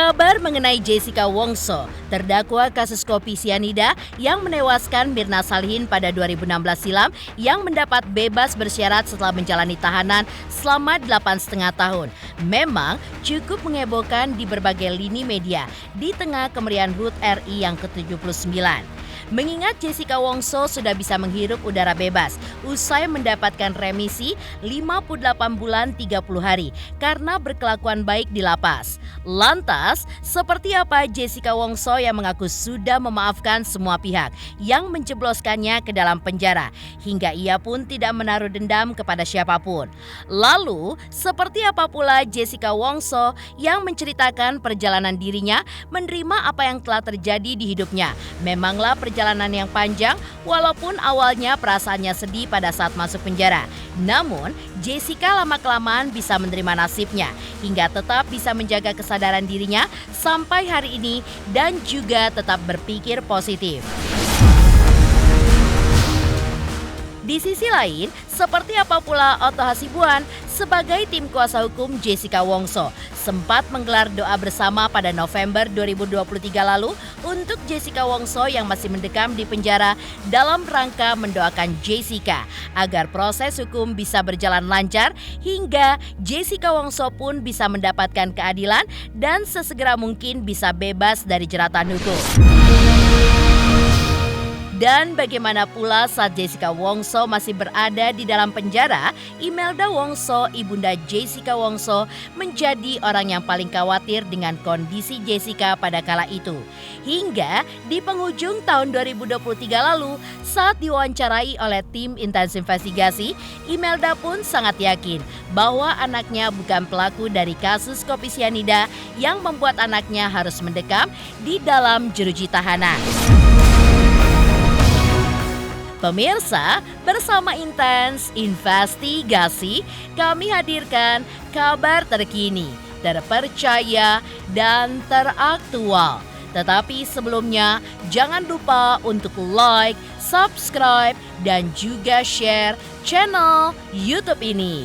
Kabar mengenai Jessica Wongso, terdakwa kasus kopi sianida yang menewaskan Mirna Salihin pada 2016 silam yang mendapat bebas bersyarat setelah menjalani tahanan selama 8,5 tahun. Memang cukup menghebohkan di berbagai lini media di tengah kemeriahan HUT RI yang ke-79. Mengingat Jessica Wongso sudah bisa menghirup udara bebas usai mendapatkan remisi 58 bulan 30 hari karena berkelakuan baik di lapas. Lantas, seperti apa Jessica Wongso yang mengaku sudah memaafkan semua pihak yang menjebloskannya ke dalam penjara hingga ia pun tidak menaruh dendam kepada siapapun? Lalu, seperti apa pula Jessica Wongso yang menceritakan perjalanan dirinya menerima apa yang telah terjadi di hidupnya? Memanglah perjalanan yang panjang, walaupun awalnya perasaannya sedih pada saat masuk penjara. Namun, Jessica lama-kelamaan bisa menerima nasibnya hingga tetap bisa menjaga kesadaran dirinya sampai hari ini dan juga tetap berpikir positif. Di sisi lain, seperti apa pula Otto Hasibuan sebagai tim kuasa hukum Jessica Wongso sempat menggelar doa bersama pada November 2023 lalu untuk Jessica Wongso yang masih mendekam di penjara dalam rangka mendoakan Jessica agar proses hukum bisa berjalan lancar hingga Jessica Wongso pun bisa mendapatkan keadilan dan sesegera mungkin bisa bebas dari jeratan hukum. Dan bagaimana pula saat Jessica Wongso masih berada di dalam penjara, Imelda Wongso, ibunda Jessica Wongso, menjadi orang yang paling khawatir dengan kondisi Jessica pada kala itu. Hingga di penghujung tahun 2023 lalu, saat diwawancarai oleh tim intens investigasi, Imelda pun sangat yakin bahwa anaknya bukan pelaku dari kasus kopi sianida yang membuat anaknya harus mendekam di dalam jeruji tahanan. Pemirsa, bersama Intens Investigasi, kami hadirkan kabar terkini, terpercaya, dan teraktual. Tetapi sebelumnya, jangan lupa untuk like, subscribe, dan juga share channel YouTube ini.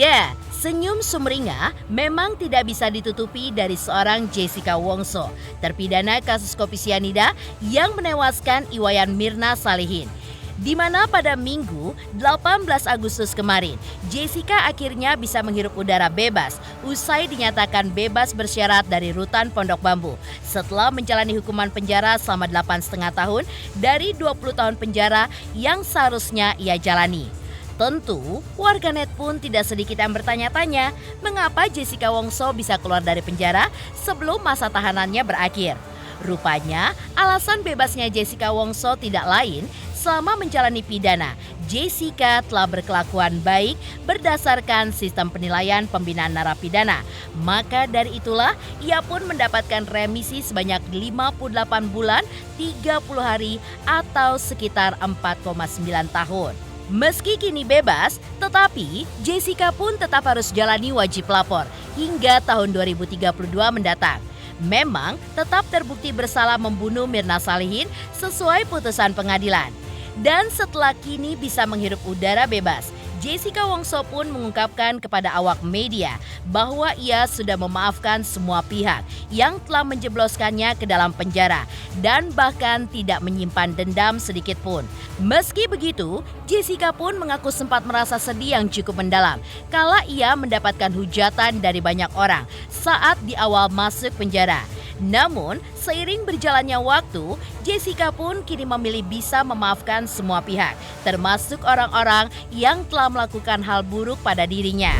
Ya, senyum sumringah memang tidak bisa ditutupi dari seorang Jessica Wongso, terpidana kasus kopi sianida yang menewaskan Iwayan Mirna Salihin. Di mana pada Minggu 18 Agustus kemarin, Jessica akhirnya bisa menghirup udara bebas usai dinyatakan bebas bersyarat dari rutan Pondok Bambu setelah menjalani hukuman penjara selama 8,5 tahun dari 20 tahun penjara yang seharusnya ia jalani. Tentu, warganet pun tidak sedikit yang bertanya-tanya mengapa Jessica Wongso bisa keluar dari penjara sebelum masa tahanannya berakhir. Rupanya, alasan bebasnya Jessica Wongso tidak lain selama menjalani pidana. Jessica telah berkelakuan baik berdasarkan sistem penilaian pembinaan narapidana. Maka dari itulah, ia pun mendapatkan remisi sebanyak 58 bulan 30 hari atau sekitar 4,9 tahun. Meski kini bebas, tetapi Jessica pun tetap harus jalani wajib lapor hingga tahun 2032 mendatang. Memang tetap terbukti bersalah membunuh Mirna Salihin sesuai putusan pengadilan. Dan setelah kini bisa menghirup udara bebas, Jessica Wongso pun mengungkapkan kepada awak media bahwa ia sudah memaafkan semua pihak yang telah menjebloskannya ke dalam penjara dan bahkan tidak menyimpan dendam sedikit pun. Meski begitu, Jessica pun mengaku sempat merasa sedih yang cukup mendalam kala ia mendapatkan hujatan dari banyak orang saat di awal masuk penjara. Namun, seiring berjalannya waktu, Jessica pun kini memilih bisa memaafkan semua pihak, termasuk orang-orang yang telah melakukan hal buruk pada dirinya.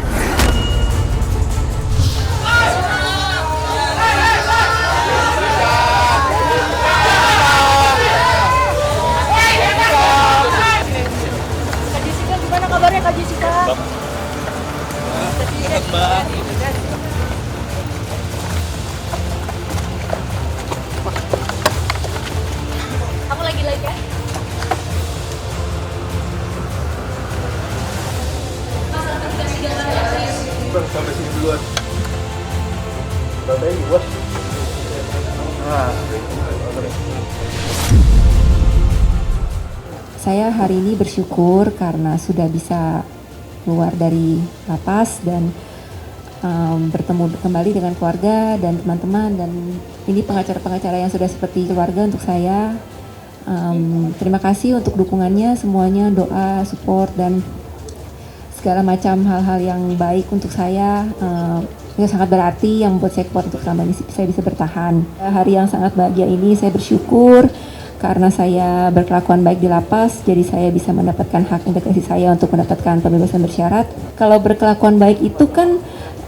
Kak Jessica, gimana kabarnya Kak Jessica? duluan. Bapak ini bos. Saya hari ini bersyukur karena sudah bisa keluar dari lapas dan bertemu kembali dengan keluarga dan teman-teman, dan ini pengacara-pengacara yang sudah seperti keluarga untuk saya. Terima kasih untuk dukungannya semuanya, doa, support, dan segala macam hal-hal yang baik untuk saya. Itu sangat berarti yang membuat saya kuat untuk selama ini saya bisa bertahan. Hari yang sangat bahagia ini saya bersyukur karena saya berkelakuan baik di lapas, jadi saya bisa mendapatkan hak integrasi saya untuk mendapatkan pembebasan bersyarat. Kalau berkelakuan baik itu kan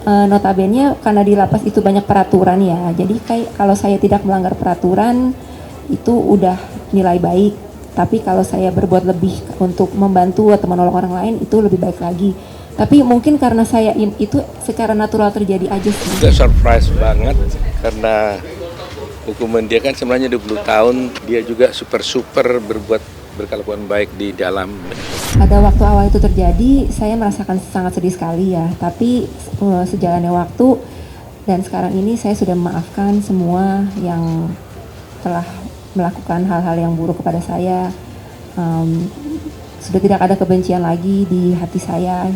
notabene karena di lapas itu banyak peraturan ya, jadi kalau saya tidak melanggar peraturan itu udah nilai baik. Tapi kalau saya berbuat lebih untuk membantu atau menolong orang lain itu lebih baik lagi. Tapi mungkin karena saya itu secara natural terjadi aja sih. Juga surprise banget karena hukuman dia kan sebenarnya 20 tahun, dia juga super berkelakuan baik di dalam. Pada waktu awal itu terjadi, saya merasakan sangat sedih sekali ya. Tapi sejalannya waktu dan sekarang ini saya sudah memaafkan semua yang telah melakukan hal-hal yang buruk kepada saya. Sudah tidak ada kebencian lagi di hati saya.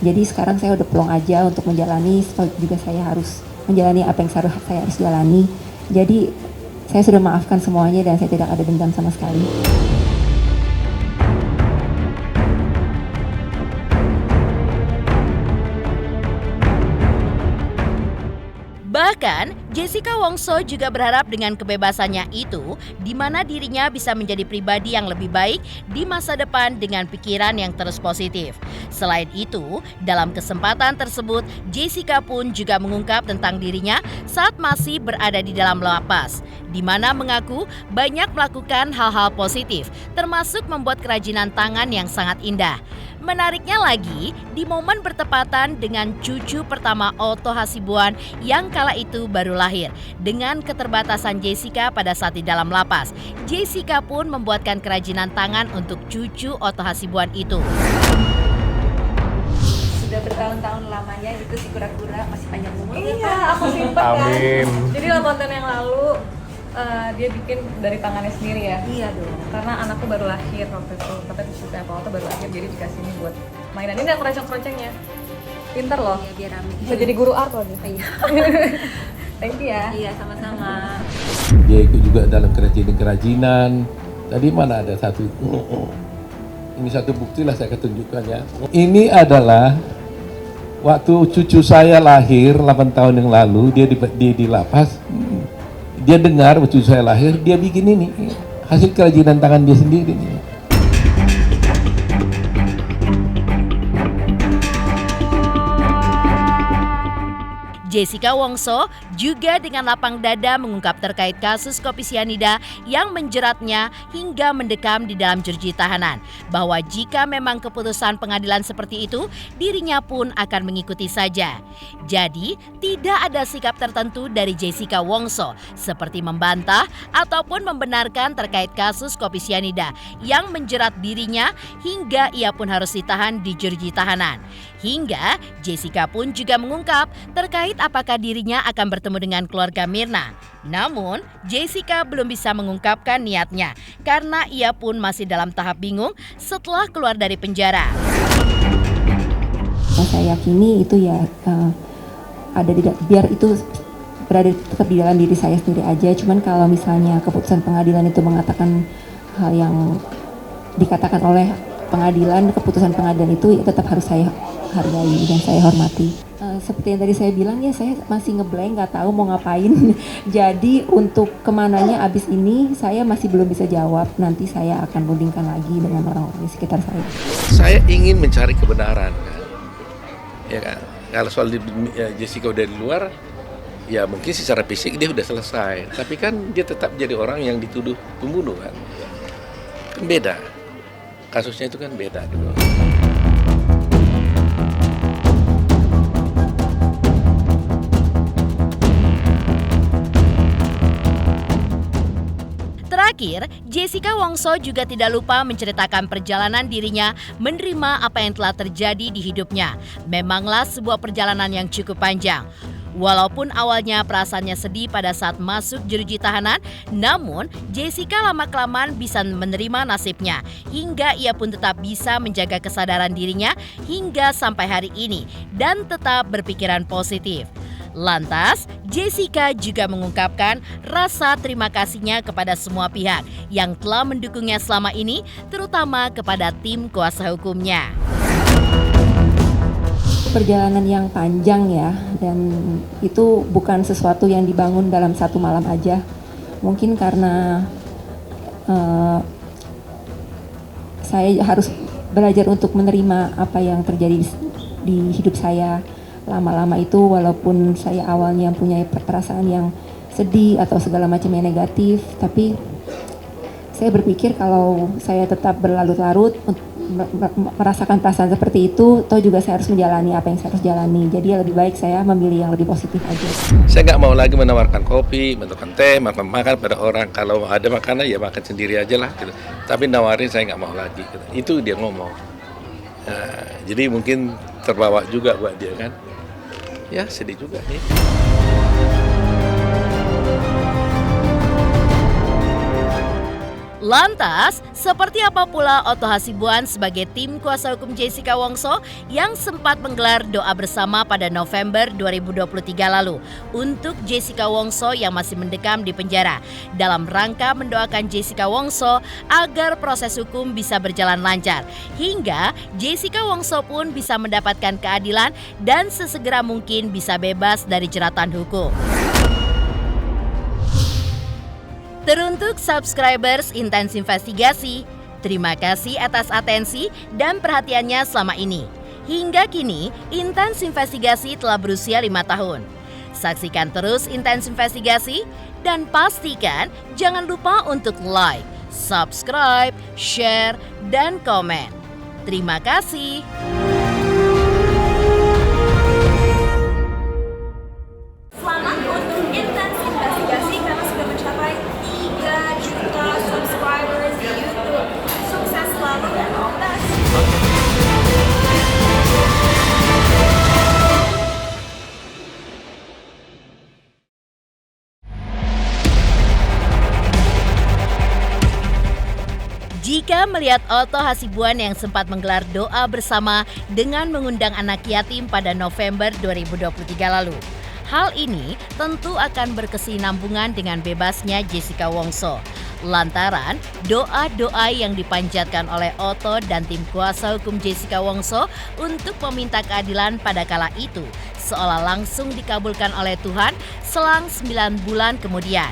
Jadi sekarang saya udah plong aja untuk menjalani, juga saya harus menjalani apa yang saya harus jalani. Jadi saya sudah maafkan semuanya dan saya tidak ada dendam sama sekali. Bahkan, Jessica Wongso juga berharap dengan kebebasannya itu, di mana dirinya bisa menjadi pribadi yang lebih baik di masa depan dengan pikiran yang terus positif. Selain itu, dalam kesempatan tersebut, Jessica pun juga mengungkap tentang dirinya saat masih berada di dalam lapas, di mana mengaku banyak melakukan hal-hal positif, termasuk membuat kerajinan tangan yang sangat indah. Menariknya lagi, di momen bertepatan dengan cucu pertama Otto Hasibuan yang kala itu baru lahir. Dengan keterbatasan Jessica pada saat di dalam lapas, Jessica pun membuatkan kerajinan tangan untuk cucu Otto Hasibuan itu. Sudah bertahun-tahun lamanya itu si kura-kura masih panjang umur. Iya, aku simpen kan. Jadi 8 tahun yang lalu dia bikin dari tangannya sendiri ya. Iya dong. Karena anakku baru lahir waktu itu, kata cucunya Pak Otto baru lahir, jadi dikasih ini buat mainan. Ini ada keroncong-keroncongnya. Pinter loh. Iya, biar rame. Bisa jadi guru art lagi. Iya. Thank you ya. Iya, sama-sama. Dia ikut juga dalam kerajinan. Tadi mana ada satu? Ini satu bukti lah saya akan tunjukkan ya. Ini adalah waktu cucu saya lahir 8 tahun yang lalu, dia di lapas. Dia dengar waktu saya lahir, dia bikin ini. Hasil kerajinan tangan dia sendiri nih. Jessica Wongso juga dengan lapang dada mengungkap terkait kasus kopi sianida yang menjeratnya hingga mendekam di dalam jeruji tahanan. Bahwa jika memang keputusan pengadilan seperti itu, dirinya pun akan mengikuti saja. Jadi, tidak ada sikap tertentu dari Jessica Wongso seperti membantah ataupun membenarkan terkait kasus kopi sianida yang menjerat dirinya hingga ia pun harus ditahan di jeruji tahanan. Hingga Jessica pun juga mengungkap terkait apakah dirinya akan bertemu dengan keluarga Mirna. Namun, Jessica belum bisa mengungkapkan niatnya karena ia pun masih dalam tahap bingung setelah keluar dari penjara. Saya yakini itu ya biar itu berada tetap di dalam diri saya sendiri aja. Cuman kalau misalnya keputusan pengadilan itu mengatakan hal yang dikatakan oleh pengadilan, keputusan pengadilan itu ya tetap harus saya hargai dan saya hormati. Seperti yang tadi saya bilang ya, saya masih ngeblank, nggak tahu mau ngapain. Jadi untuk kemananya abis ini saya masih belum bisa jawab. Nanti saya akan rundingkan lagi dengan orang-orang di sekitar saya. Saya ingin mencari kebenaran kan. Ya kan? Kalau soal Jessica udah di luar, ya mungkin secara fisik dia udah selesai. Tapi kan dia tetap jadi orang yang dituduh pembunuh kan. Kan beda. Kasusnya itu kan beda gitu. terakhir, Jessica Wongso juga tidak lupa menceritakan perjalanan dirinya menerima apa yang telah terjadi di hidupnya. Memanglah sebuah perjalanan yang cukup panjang. Walaupun awalnya perasaannya sedih pada saat masuk jeruji tahanan, namun Jessica lama-kelamaan bisa menerima nasibnya hingga ia pun tetap bisa menjaga kesadaran dirinya hingga sampai hari ini dan tetap berpikiran positif. Lantas, Jessica juga mengungkapkan rasa terima kasihnya kepada semua pihak yang telah mendukungnya selama ini, terutama kepada tim kuasa hukumnya. Perjalanan yang panjang ya, dan itu bukan sesuatu yang dibangun dalam satu malam aja. Mungkin karena saya harus belajar untuk menerima apa yang terjadi di hidup saya. Lama-lama itu walaupun saya awalnya punya perasaan yang sedih atau segala macam yang negatif, tapi saya berpikir kalau saya tetap berlarut-larut merasakan perasaan seperti itu, toh juga saya harus menjalani apa yang saya harus jalani. Jadi lebih baik saya memilih yang lebih positif aja. Saya nggak mau lagi menawarkan kopi, menawarkan teh, makan pada orang. Kalau ada makanan ya makan sendiri aja lah. Gitu. Tapi nawarin saya nggak mau lagi. Gitu. Itu dia ngomong. Nah, jadi mungkin terbawa juga buat dia kan. Ya sedih juga nih. Lantas, seperti apa pula Otto Hasibuan sebagai tim kuasa hukum Jessica Wongso yang sempat menggelar doa bersama pada November 2023 lalu untuk Jessica Wongso yang masih mendekam di penjara dalam rangka mendoakan Jessica Wongso agar proses hukum bisa berjalan lancar hingga Jessica Wongso pun bisa mendapatkan keadilan dan sesegera mungkin bisa bebas dari jeratan hukum. Teruntuk subscribers Intens Investigasi, terima kasih atas atensi dan perhatiannya selama ini. Hingga kini, Intens Investigasi telah berusia 5 tahun. Saksikan terus Intens Investigasi dan pastikan jangan lupa untuk like, subscribe, share, dan komen. Terima kasih. Selamat untuk Intens Investigasi karena sudah mencapai 3 juta subscribers di YouTube. Sukses selalu dan all the best. Jika melihat Otto Hasibuan yang sempat menggelar doa bersama dengan mengundang anak yatim pada November 2023 lalu, hal ini tentu akan berkesinambungan dengan bebasnya Jessica Wongso. Lantaran doa-doa yang dipanjatkan oleh Otto dan tim kuasa hukum Jessica Wongso untuk meminta keadilan pada kala itu seolah langsung dikabulkan oleh Tuhan selang 9 bulan kemudian.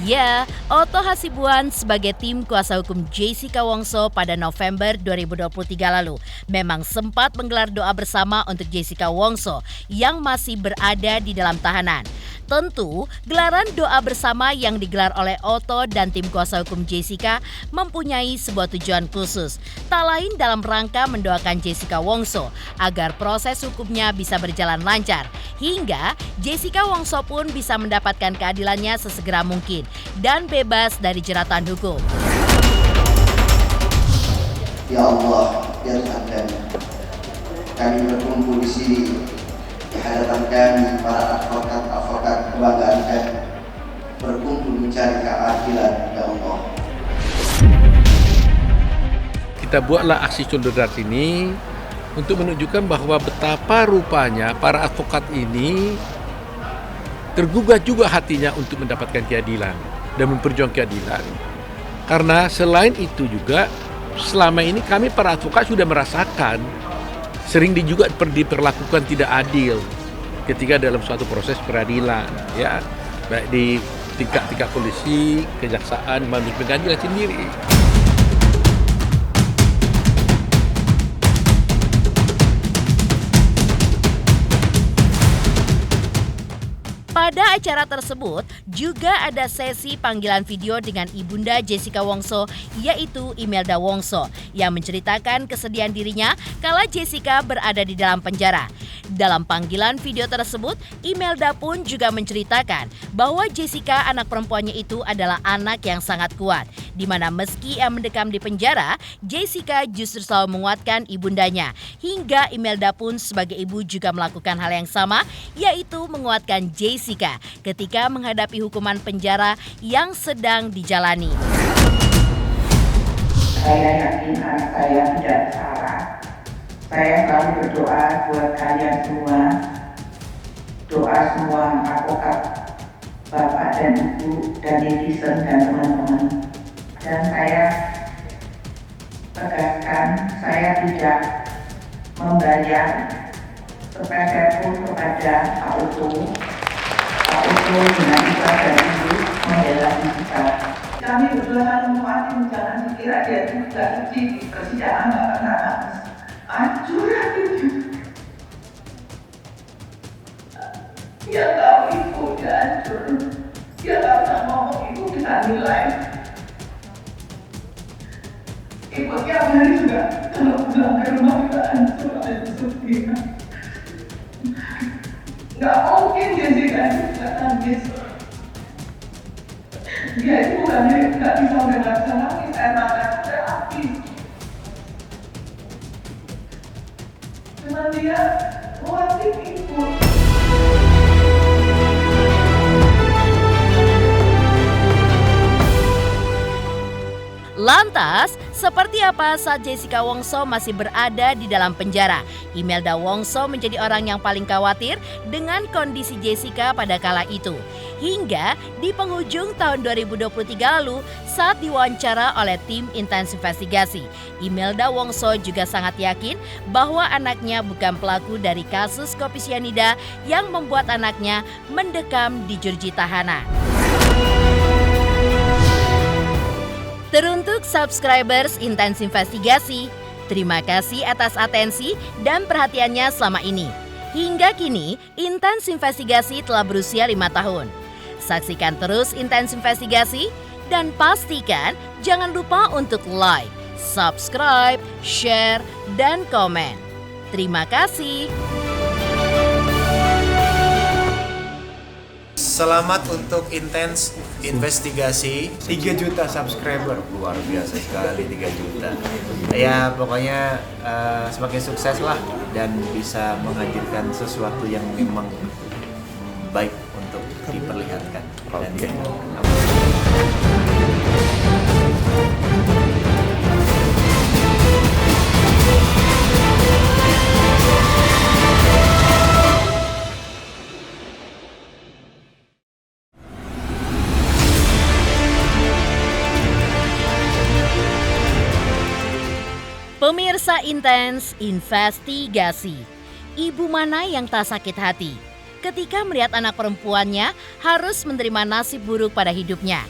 Ya, Otto Hasibuan sebagai tim kuasa hukum Jessica Wongso pada November 2023 lalu memang sempat menggelar doa bersama untuk Jessica Wongso yang masih berada di dalam tahanan. Tentu, gelaran doa bersama yang digelar oleh Otto dan tim kuasa hukum Jessica mempunyai sebuah tujuan khusus, tak lain dalam rangka mendoakan Jessica Wongso agar proses hukumnya bisa berjalan lancar, hingga Jessica Wongso pun bisa mendapatkan keadilannya sesegera mungkin dan bebas dari jeratan hukum. Ya Allah, ya Tuhan kami berkumpul di sini di hadapan kami para advokat kebanggaan kami berkumpul mencari keadilan, ya Allah. Kita buatlah aksi Condodat ini untuk menunjukkan bahwa betapa rupanya para advokat ini tergugah juga hatinya untuk mendapatkan keadilan dan memperjuangkan keadilan. Karena selain itu juga selama ini kami para advokat sudah merasakan sering juga diperlakukan tidak adil ketika dalam suatu proses peradilan, ya, baik di tingkat polisi, kejaksaan, maupun pengadilan sendiri. Pada acara tersebut juga ada sesi panggilan video dengan ibunda Jessica Wongso yaitu Imelda Wongso yang menceritakan kesedihan dirinya kala Jessica berada di dalam penjara. Dalam panggilan video tersebut, Imelda pun juga menceritakan bahwa Jessica, anak perempuannya itu adalah anak yang sangat kuat, di mana meski ia mendekam di penjara, Jessica justru selalu menguatkan ibundanya. Hingga Imelda pun sebagai ibu juga melakukan hal yang sama, yaitu menguatkan Jessica ketika menghadapi hukuman penjara yang sedang dijalani. Saya yakin anak saya tidak salah. Saya selalu berdoa buat kalian semua, doa semua advokat, bapak dan ibu, dan netizen dan teman-teman. Dan saya tegaskan, saya tidak membayar sepeser pun kepada Pak Uto. Pak Uto dengan ikhlas dan ibu membela kita. Kami berdua selalu menguatkan, jangan dikira dia juga di persidangan nggak pernah habis. Hancur hatinya. Dia tahu ibu dia hancur. Dia nggak pernah ngomong, ibu bisa nilai. Ibu tiap hari juga kalau pulang ke rumah juga hancur, hancur dia. Nggak mungkin dia juga nangis. Dia itu bukan nggak bisa nangis, air mata udah habis. Cuman dia nguatin ibu. Lantas, seperti apa saat Jessica Wongso masih berada di dalam penjara? Imelda Wongso menjadi orang yang paling khawatir dengan kondisi Jessica pada kala itu. Hingga di penghujung tahun 2023 lalu, saat diwawancara oleh tim Intens Investigasi, Imelda Wongso juga sangat yakin bahwa anaknya bukan pelaku dari kasus kopi sianida yang membuat anaknya mendekam di jeruji tahanan. Teruntuk subscribers Intens Investigasi, terima kasih atas atensi dan perhatiannya selama ini. Hingga kini, Intens Investigasi telah berusia 5 tahun. Saksikan terus Intens Investigasi dan pastikan jangan lupa untuk like, subscribe, share, dan komen. Terima kasih. Selamat untuk Intens Investigasi. 3 juta subscriber, luar biasa sekali 3 juta. Ya pokoknya semakin sukses lah dan bisa menghadirkan sesuatu yang memang baik untuk diperlihatkan. Oke. Pemirsa Intens Investigasi, ibu mana yang tak sakit hati ketika melihat anak perempuannya harus menerima nasib buruk pada hidupnya,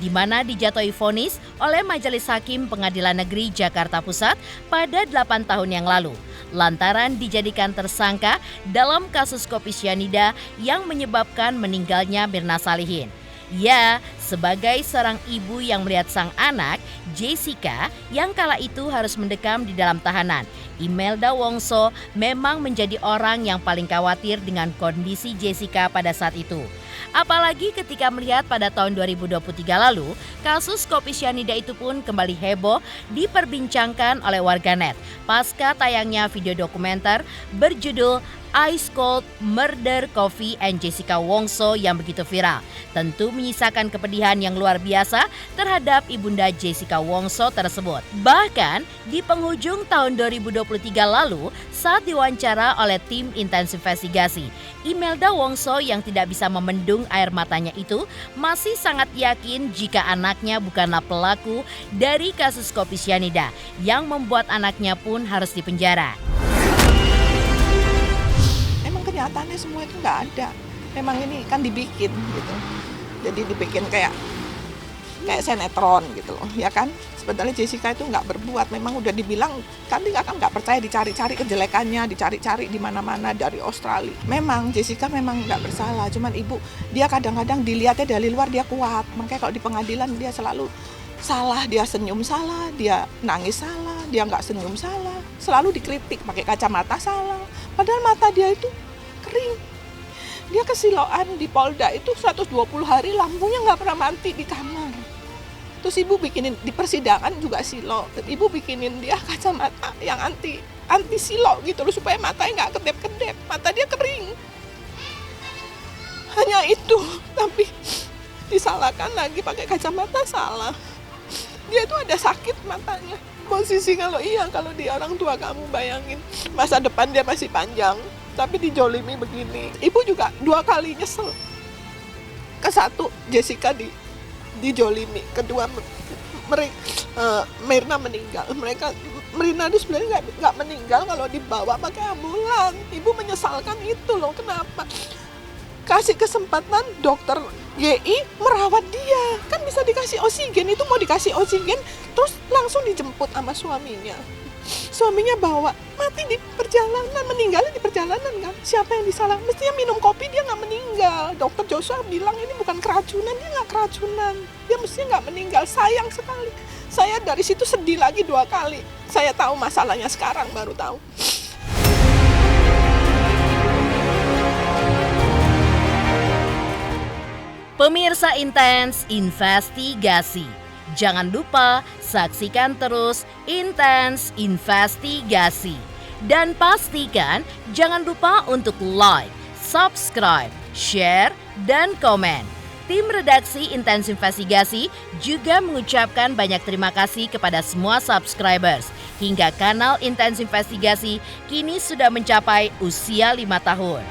di mana dijatuhi vonis oleh Majelis Hakim Pengadilan Negeri Jakarta Pusat pada 8 tahun yang lalu, lantaran dijadikan tersangka dalam kasus kopi sianida yang menyebabkan meninggalnya Mirna Salihin. Ya, sebagai seorang ibu yang melihat sang anak, Jessica, yang kala itu harus mendekam di dalam tahanan, Imelda Wongso memang menjadi orang yang paling khawatir dengan kondisi Jessica pada saat itu. Apalagi ketika melihat pada tahun 2023 lalu, kasus kopi sianida itu pun kembali heboh diperbincangkan oleh warganet pasca tayangnya video dokumenter berjudul Ice Cold Murder Coffee and Jessica Wongso yang begitu viral. Tentu menyisakan kepedihan yang luar biasa terhadap ibunda Jessica Wongso tersebut. Bahkan di penghujung tahun 2023 lalu, saat diwawancara oleh tim Intens Investigasi, Imelda Wongso yang tidak bisa membendung air matanya itu masih sangat yakin jika anaknya bukanlah pelaku dari kasus kopi sianida yang membuat anaknya pun harus dipenjara. Kenyataannya semua itu nggak ada. Memang ini kan dibikin gitu. Jadi dibikin kayak sinetron gitu loh, ya kan? Sebenarnya Jessica itu nggak berbuat. Memang udah dibilang kan dia kan nggak percaya, dicari-cari kejelekannya, dicari-cari di mana-mana dari Australia. Memang Jessica memang nggak bersalah. Cuman ibu dia kadang-kadang dilihatnya dari luar dia kuat. Makanya kalau di pengadilan dia selalu salah, dia senyum salah, dia nangis salah, dia nggak senyum salah. selalu dikritik pakai kacamata salah. Padahal mata dia itu kering. Dia kesiloan di Polda itu 120 hari lampunya nggak pernah mati di kamar. Terus ibu bikinin di persidangan juga silo. Dan ibu bikinin dia kacamata yang anti silo gitu loh supaya matanya nggak kedep-kedep. Mata dia kering. Hanya itu, tapi disalahkan lagi pakai kacamata salah. Dia itu ada sakit matanya. Posisi kalau dia orang tua kamu bayangin masa depan dia masih panjang, tapi dijolimi begini. Ibu juga 2 kali nyesel. Ke-1 Jessica dijolimi, kedua Mirna meninggal. Mirna itu sebenarnya nggak meninggal kalau dibawa pakai ambulan. Ibu menyesalkan itu loh, kenapa? Kasih kesempatan dokter GI merawat dia, kan bisa dikasih oksigen, itu mau dikasih oksigen terus langsung dijemput sama suaminya bawa, mati di perjalanan, meninggalnya di perjalanan kan, siapa yang disalah? Mestinya minum kopi dia nggak meninggal. Dokter Joshua bilang ini bukan keracunan, dia nggak keracunan, dia mestinya nggak meninggal. Sayang sekali, saya dari situ sedih lagi 2 kali. Saya tahu masalahnya sekarang, baru tahu. Pemirsa Intens Investigasi, jangan lupa saksikan terus Intens Investigasi. Dan pastikan jangan lupa untuk like, subscribe, share, dan komen. Tim redaksi Intens Investigasi juga mengucapkan banyak terima kasih kepada semua subscribers. Hingga kanal Intens Investigasi kini sudah mencapai usia 5 tahun.